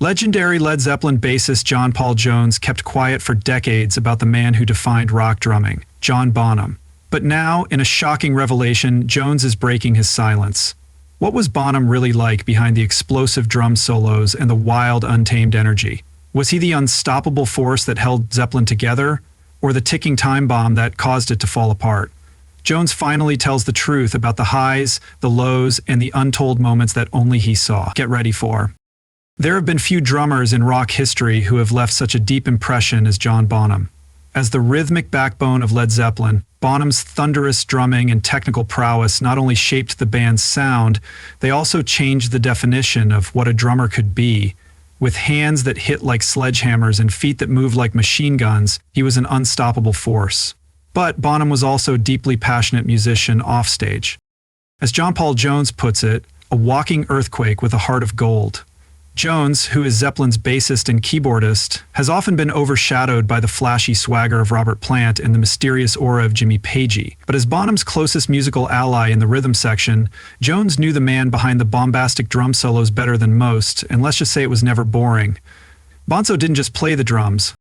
Legendary Led Zeppelin bassist John Paul Jones kept quiet for decades about the man who defined rock drumming, John Bonham. But now, in a shocking revelation, Jones is breaking his silence. What was Bonham really like behind the explosive drum solos and the wild, untamed energy? Was he the unstoppable force that held Zeppelin together, or the ticking time bomb that caused it to fall apart? Jones finally tells the truth about the highs, the lows, and the untold moments that only he saw. Get ready for. There have been few drummers in rock history who have left such a deep impression as John Bonham. As the rhythmic backbone of Led Zeppelin, Bonham's thunderous drumming and technical prowess not only shaped the band's sound, they also changed the definition of what a drummer could be. With hands that hit like sledgehammers and feet that moved like machine guns, he was an unstoppable force. But Bonham was also a deeply passionate musician offstage. As John Paul Jones puts it, a walking earthquake with a heart of gold. Jones, who is Zeppelin's bassist and keyboardist, has often been overshadowed by the flashy swagger of Robert Plant and the mysterious aura of Jimmy Page. But as Bonham's closest musical ally in the rhythm section, Jones knew the man behind the bombastic drum solos better than most, and let's just say it was never boring. Bonzo didn't just play the drums.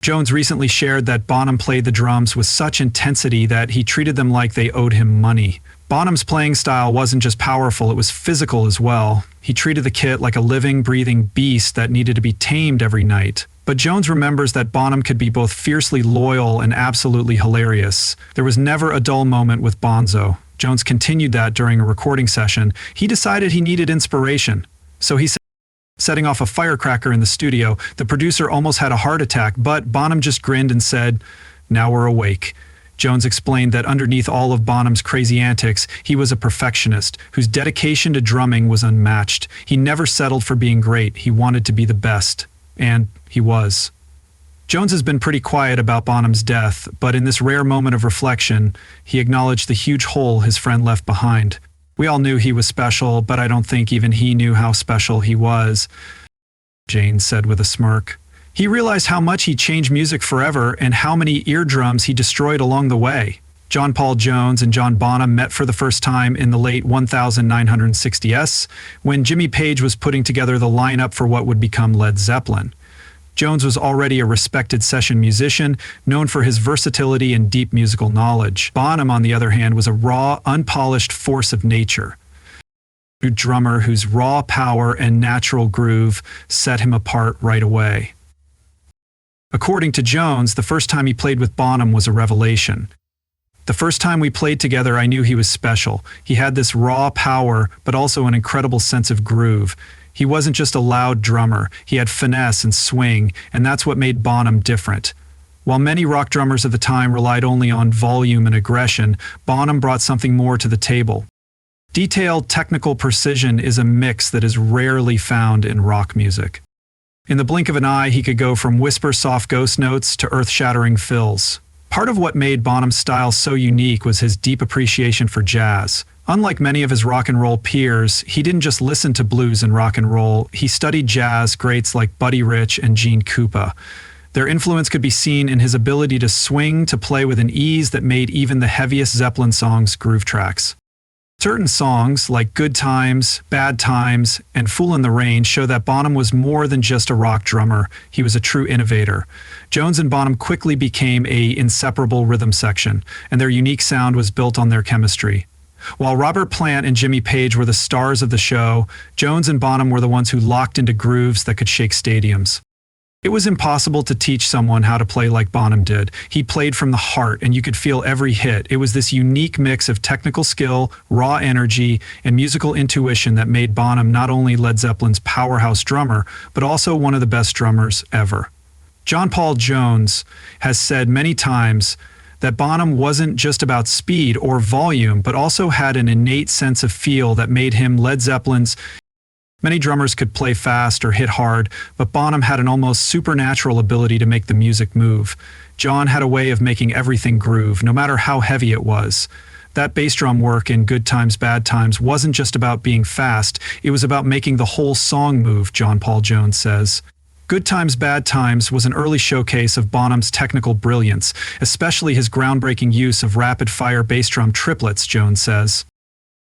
Jones recently shared that Bonham played the drums with such intensity that he treated them like they owed him money. Bonham's playing style wasn't just powerful, it was physical as well. He treated the kit like a living, breathing beast that needed to be tamed every night. But Jones remembers that Bonham could be both fiercely loyal and absolutely hilarious. There was never a dull moment with Bonzo. Jones continued that during a recording session. He decided he needed inspiration. So he setting off a firecracker in the studio. The producer almost had a heart attack, but Bonham just grinned and said, "Now we're awake." Jones explained that underneath all of Bonham's crazy antics, he was a perfectionist whose dedication to drumming was unmatched. He never settled for being great. He wanted to be the best. And he was. Jones has been pretty quiet about Bonham's death, but in this rare moment of reflection, he acknowledged the huge hole his friend left behind. "We all knew he was special, but I don't think even he knew how special he was," Jane said with a smirk. He realized how much he changed music forever and how many eardrums he destroyed along the way. John Paul Jones and John Bonham met for the first time in the late 1960s, when Jimmy Page was putting together the lineup for what would become Led Zeppelin. Jones was already a respected session musician, known for his versatility and deep musical knowledge. Bonham, on the other hand, was a raw, unpolished force of nature. A drummer whose raw power and natural groove set him apart right away. According to Jones, the first time he played with Bonham was a revelation. "The first time we played together, I knew he was special. He had this raw power, but also an incredible sense of groove. He wasn't just a loud drummer, he had finesse and swing, and that's what made Bonham different." While many rock drummers of the time relied only on volume and aggression, Bonham brought something more to the table. Detailed technical precision is a mix that is rarely found in rock music. In the blink of an eye, he could go from whisper-soft ghost notes to earth-shattering fills. Part of what made Bonham's style so unique was his deep appreciation for jazz. Unlike many of his rock and roll peers, he didn't just listen to blues and rock and roll, he studied jazz greats like Buddy Rich and Gene Krupa. Their influence could be seen in his ability to swing to play with an ease that made even the heaviest Zeppelin songs groove tracks. Certain songs, like Good Times, Bad Times, and Fool in the Rain, show that Bonham was more than just a rock drummer, he was a true innovator. Jones and Bonham quickly became an inseparable rhythm section, and their unique sound was built on their chemistry. While Robert Plant and Jimmy Page were the stars of the show, Jones and Bonham were the ones who locked into grooves that could shake stadiums. It was impossible to teach someone how to play like Bonham did. He played from the heart, and you could feel every hit. It was this unique mix of technical skill, raw energy, and musical intuition that made Bonham not only Led Zeppelin's powerhouse drummer, but also one of the best drummers ever. John Paul Jones has said many times that Bonham wasn't just about speed or volume, but also had an innate sense of feel that made him Led Zeppelin's. Many drummers could play fast or hit hard, but Bonham had an almost supernatural ability to make the music move. John had a way of making everything groove, no matter how heavy it was. That bass drum work in Good Times, Bad Times wasn't just about being fast, it was about making the whole song move, John Paul Jones says. Good Times, Bad Times was an early showcase of Bonham's technical brilliance, especially his groundbreaking use of rapid-fire bass drum triplets, Jones says.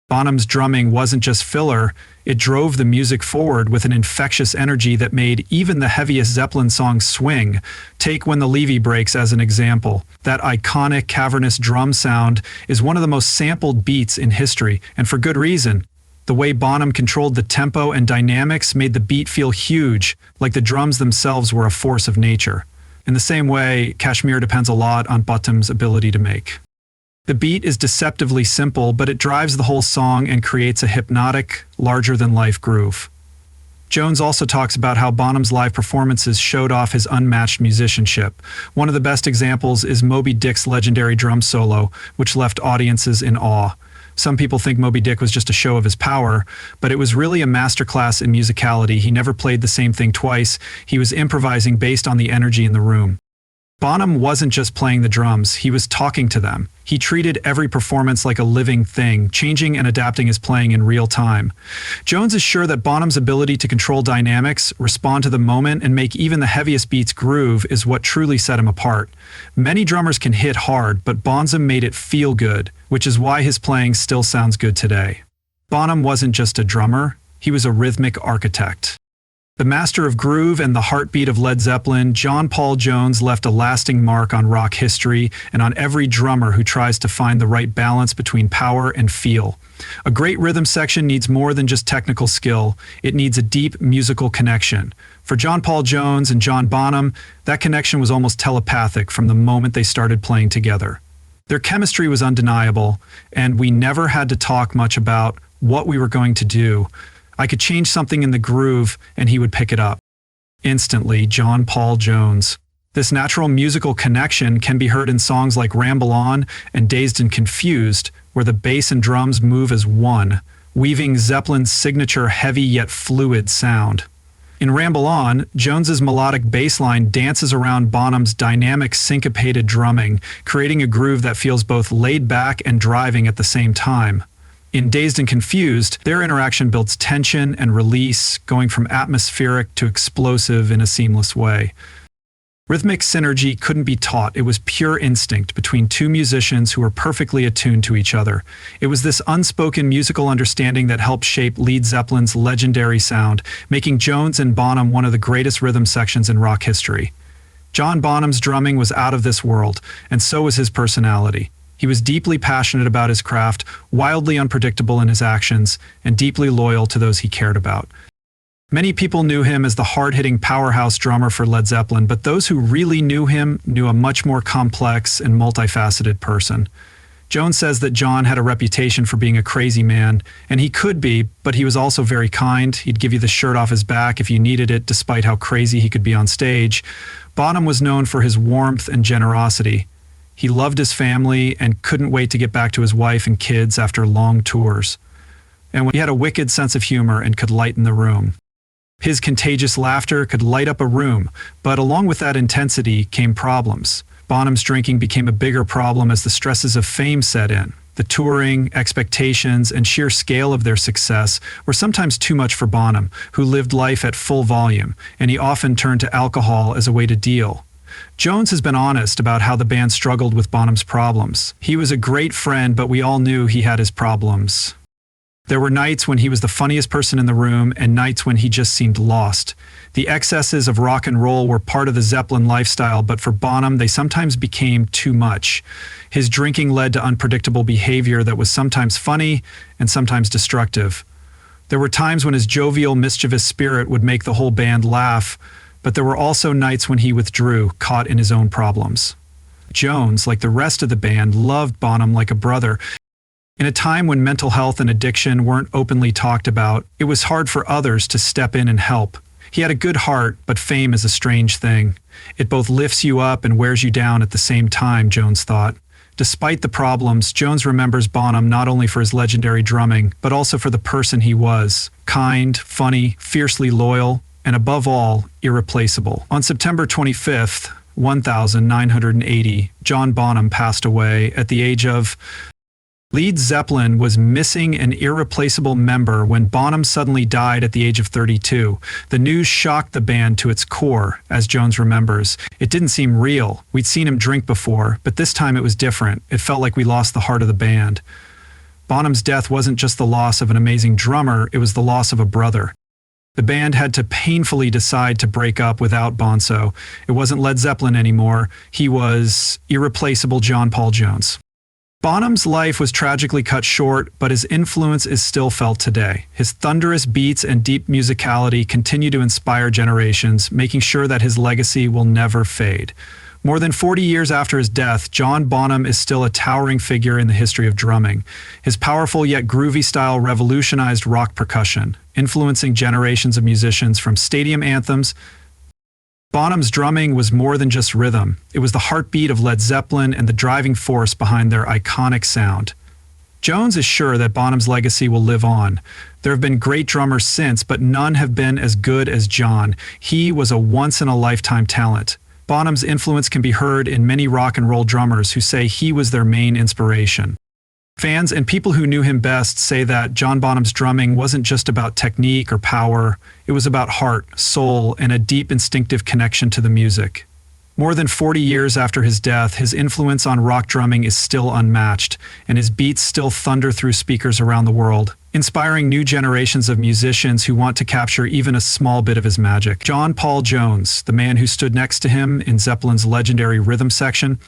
Bonham's drumming wasn't just filler, it drove the music forward with an infectious energy that made even the heaviest Zeppelin songs swing. Take When the Levee Breaks as an example. That iconic cavernous drum sound is one of the most sampled beats in history, and for good reason. The way Bonham controlled the tempo and dynamics made the beat feel huge, like the drums themselves were a force of nature. In the same way, Kashmir depends a lot on Bonham's ability to make. The beat is deceptively simple, but it drives the whole song and creates a hypnotic, larger-than-life groove. Jones also talks about how Bonham's live performances showed off his unmatched musicianship. One of the best examples is Moby Dick's legendary drum solo, which left audiences in awe. Some people think Moby Dick was just a show of his power, but it was really a masterclass in musicality. He never played the same thing twice. He was improvising based on the energy in the room. Bonham wasn't just playing the drums, he was talking to them. He treated every performance like a living thing, changing and adapting his playing in real time. Jones is sure that Bonham's ability to control dynamics, respond to the moment, and make even the heaviest beats groove is what truly set him apart. Many drummers can hit hard, but Bonham made it feel good, which is why his playing still sounds good today. Bonham wasn't just a drummer, he was a rhythmic architect. The master of groove and the heartbeat of Led Zeppelin, John Paul Jones left a lasting mark on rock history and on every drummer who tries to find the right balance between power and feel. A great rhythm section needs more than just technical skill, it needs a deep musical connection. For John Paul Jones and John Bonham, that connection was almost telepathic from the moment they started playing together. Their chemistry was undeniable, and we never had to talk much about what we were going to do. I could change something in the groove, and he would pick it up. Instantly, John Paul Jones. This natural musical connection can be heard in songs like Ramble On and Dazed and Confused, where the bass and drums move as one, weaving Zeppelin's signature heavy yet fluid sound. In Ramble On, Jones's melodic bass line dances around Bonham's dynamic syncopated drumming, creating a groove that feels both laid back and driving at the same time. In Dazed and Confused, their interaction builds tension and release, going from atmospheric to explosive in a seamless way. Rhythmic synergy couldn't be taught, it was pure instinct between two musicians who were perfectly attuned to each other. It was this unspoken musical understanding that helped shape Led Zeppelin's legendary sound, making Jones and Bonham one of the greatest rhythm sections in rock history. John Bonham's drumming was out of this world, and so was his personality. He was deeply passionate about his craft, wildly unpredictable in his actions, and deeply loyal to those he cared about. Many people knew him as the hard-hitting powerhouse drummer for Led Zeppelin, but those who really knew him knew a much more complex and multifaceted person. Jones says that John had a reputation for being a crazy man, and he could be, but he was also very kind. He'd give you the shirt off his back if you needed it, despite how crazy he could be on stage. Bonham was known for his warmth and generosity. He loved his family and couldn't wait to get back to his wife and kids after long tours. And he had a wicked sense of humor and could lighten the room. His contagious laughter could light up a room, but along with that intensity came problems. Bonham's drinking became a bigger problem as the stresses of fame set in. The touring, expectations, and sheer scale of their success were sometimes too much for Bonham, who lived life at full volume, and he often turned to alcohol as a way to deal. Jones has been honest about how the band struggled with Bonham's problems. He was a great friend, but we all knew he had his problems. There were nights when he was the funniest person in the room and nights when he just seemed lost. The excesses of rock and roll were part of the Zeppelin lifestyle, but for Bonham, they sometimes became too much. His drinking led to unpredictable behavior that was sometimes funny and sometimes destructive. There were times when his jovial, mischievous spirit would make the whole band laugh, but there were also nights when he withdrew, caught in his own problems. Jones, like the rest of the band, loved Bonham like a brother. In a time when mental health and addiction weren't openly talked about, it was hard for others to step in and help. He had a good heart, but fame is a strange thing. It both lifts you up and wears you down at the same time, Jones thought. Despite the problems, Jones remembers Bonham not only for his legendary drumming, but also for the person he was. Kind, funny, fiercely loyal, and above all, irreplaceable. On September 25th, 1980, John Bonham passed away at the age of... Led Zeppelin was missing an irreplaceable member when Bonham suddenly died at the age of 32. The news shocked the band to its core, as Jones remembers. It didn't seem real. We'd seen him drink before, but this time it was different. It felt like we lost the heart of the band. Bonham's death wasn't just the loss of an amazing drummer, it was the loss of a brother. The band had to painfully decide to break up without Bonzo. It wasn't Led Zeppelin anymore, he was irreplaceable John Paul Jones. Bonham's life was tragically cut short, but his influence is still felt today. His thunderous beats and deep musicality continue to inspire generations, making sure that his legacy will never fade. More than 40 years after his death, John Bonham is still a towering figure in the history of drumming. His powerful yet groovy style revolutionized rock percussion, influencing generations of musicians from stadium anthems. Bonham's drumming was more than just rhythm. It was the heartbeat of Led Zeppelin and the driving force behind their iconic sound. Jones is sure that Bonham's legacy will live on. There have been great drummers since, but none have been as good as John. He was a once-in-a-lifetime talent. Bonham's influence can be heard in many rock and roll drummers who say he was their main inspiration. Fans and people who knew him best say that John Bonham's drumming wasn't just about technique or power, it was about heart, soul, and a deep instinctive connection to the music. More than 40 years after his death, his influence on rock drumming is still unmatched, and his beats still thunder through speakers around the world, inspiring new generations of musicians who want to capture even a small bit of his magic. John Paul Jones, the man who stood next to him in Zeppelin's legendary rhythm section.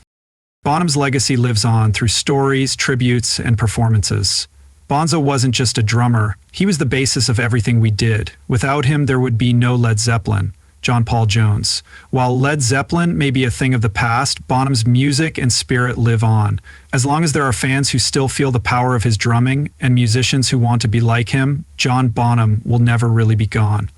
Bonham's legacy lives on through stories, tributes, and performances. Bonzo wasn't just a drummer, he was the basis of everything we did. Without him, there would be no Led Zeppelin. John Paul Jones. While Led Zeppelin may be a thing of the past, Bonham's music and spirit live on. As long as there are fans who still feel the power of his drumming and musicians who want to be like him, John Bonham will never really be gone.